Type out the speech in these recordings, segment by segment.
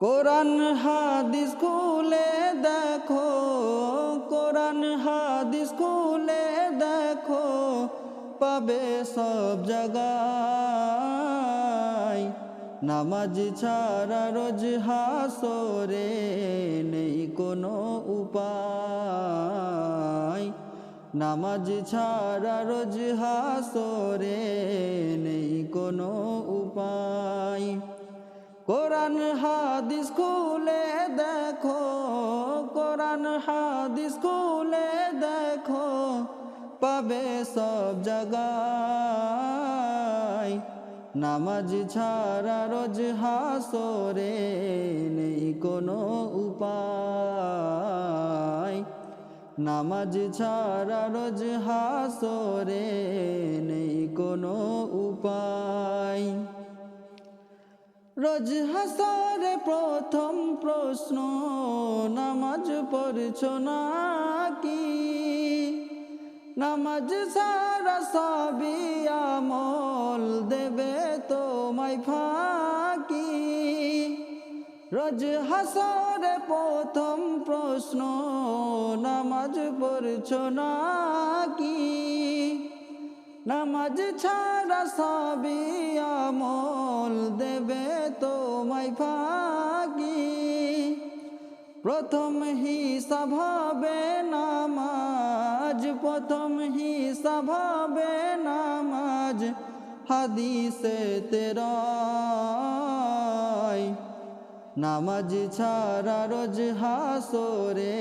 কোরআন হাদিস খুলে দেখো, কোরআন হাদিস খুলে দেখো, পাবে সব জায়গায়। নামাজ ছাড়া রোজ হাসরে নেই কোনো উপায়। নামাজ ছাড়া রোজ হাসরে নেই কোনো উপায়। কোরআন হাদিস খুলে দেখো, কোরআন হাদিস খুলে দেখো, পাবে সব জায়গায়। নামাজ ছাড়া রোজ হাসরে নেই কোনো উপায়। নামাজ ছাড়া রোজ হাসরে নেই কোনো উপায়। রোজ হাসরে প্রথম প্রশ্ন, নামাজ পড়ছো নাকি? নামাজ ছাড়া সবই আমল দেবে তোমায় ফাঁকি। রোজ হাসরে প্রথম প্রশ্ন, নামাজ পড়ছো নাকি? নামাজ ছাড়া সবই আমল দেবে তোমায় ফাঁকি। প্রথম হিসাব হবে নামাজ, প্রথম হিসাব হবে নামাজ, হাদিসে তেরায়। নামাজ ছাড়া রোজ হাসরে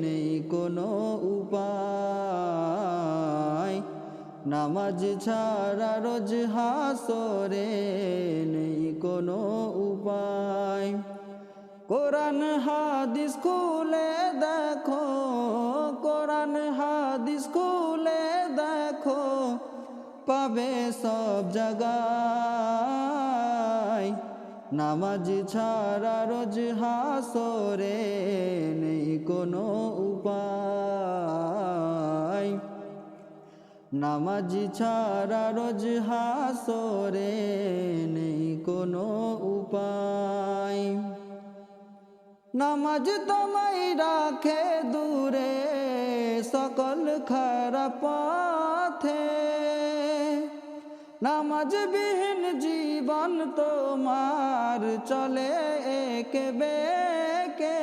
নেই কোনো উপায়। নামাজ ছাড়া রোজ হাসরে নেই কোনো উপায়। কোরআন হাদিস খুলে দেখো, কোরআন হাদিস খুলে দেখো, পাবে সব জায়গায়। নামাজ ছাড়া রোজ হাসরে নেই কোনো উপায়। নামাজ ছাড়া রোজ হাসরে নেই কোনো উপায়। নামাজ তোমায় রাখে দূরে সকল খারাপ পথে। নামাজ বিহীন জীবন তোমার চলে একে বেঁকে।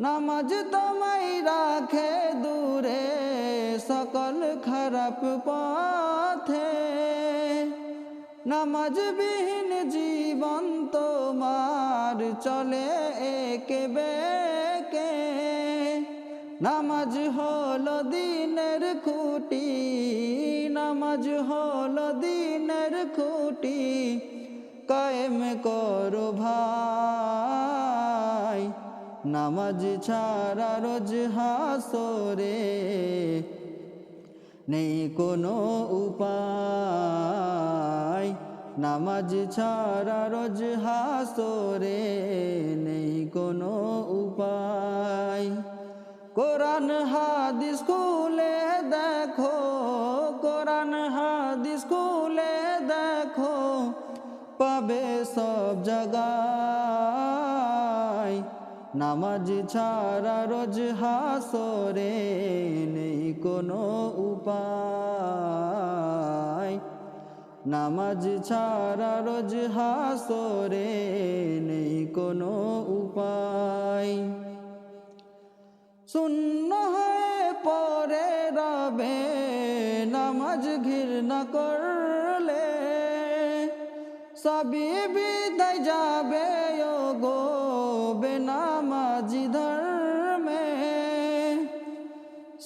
নামাজ তোমায় রাখে দূরে সকল খারাপ পথে। নামাজ বিহীন জীবন তোমার চলে একে বেঁকে। নামাজ হলো দিনের খুঁটি, নামাজ হলো দিনের খুঁটি, কায়েম করো ভাই। নামাজ ছাড়া রোজ হাসরে নেই কোনো উপায়। নামাজ ছাড়া রোজ হাসরে নেই কোনো উপায়। কোরআন হাদিস খুলে দেখো, কোরআন হাদিস খুলে দেখো, পাবে সব জায়গায়। নামাজ ছাড়া রোজ হাসরে নেই কোনো উপায়। নামাজ ছাড়া রোজ হাসরে নেই কোনো উপায়। শূন্য হয়ে পরে রবে নামাজ ঘৃণা করলে, সবই বিদায় যাবে গো বেনামাজি ধর্মে।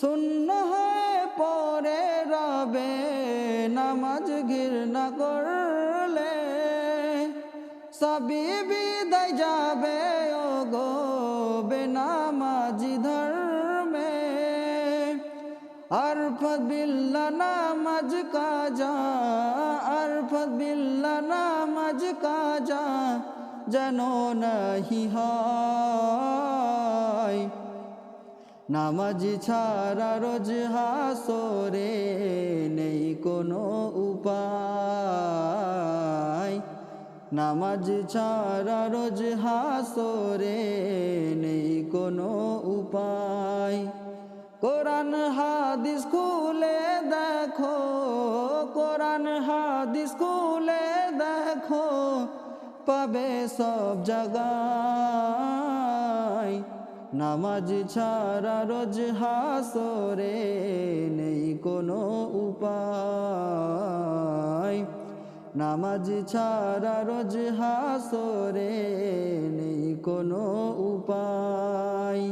শূন্য হয়ে পরে রবে নামাজ ঘৃণা করলে, সবই বিদায় যাবে গো বেনামাজি ধর্মে। আরফত বিল্লাহ নামাজ কাজা, আরফত বিল্লাহ নামাজ কাজা, যেন নাহি হয়। নামাজ ছাড়া রোজ হাসরে নেই কোনো উপায়। নামাজ ছাড়া রোজ হাসরে নেই কোনো উপায়। কোরআন হাদিস খুলে দেখো, কোরআন হাদিস খুলে দেখো, পাবে সব জায়গায়। নামাজ ছাড়া রোজ হাসরে নেই কোনো উপায়। নামাজ ছাড়া রোজ হাসরে নেই কোনো উপায়।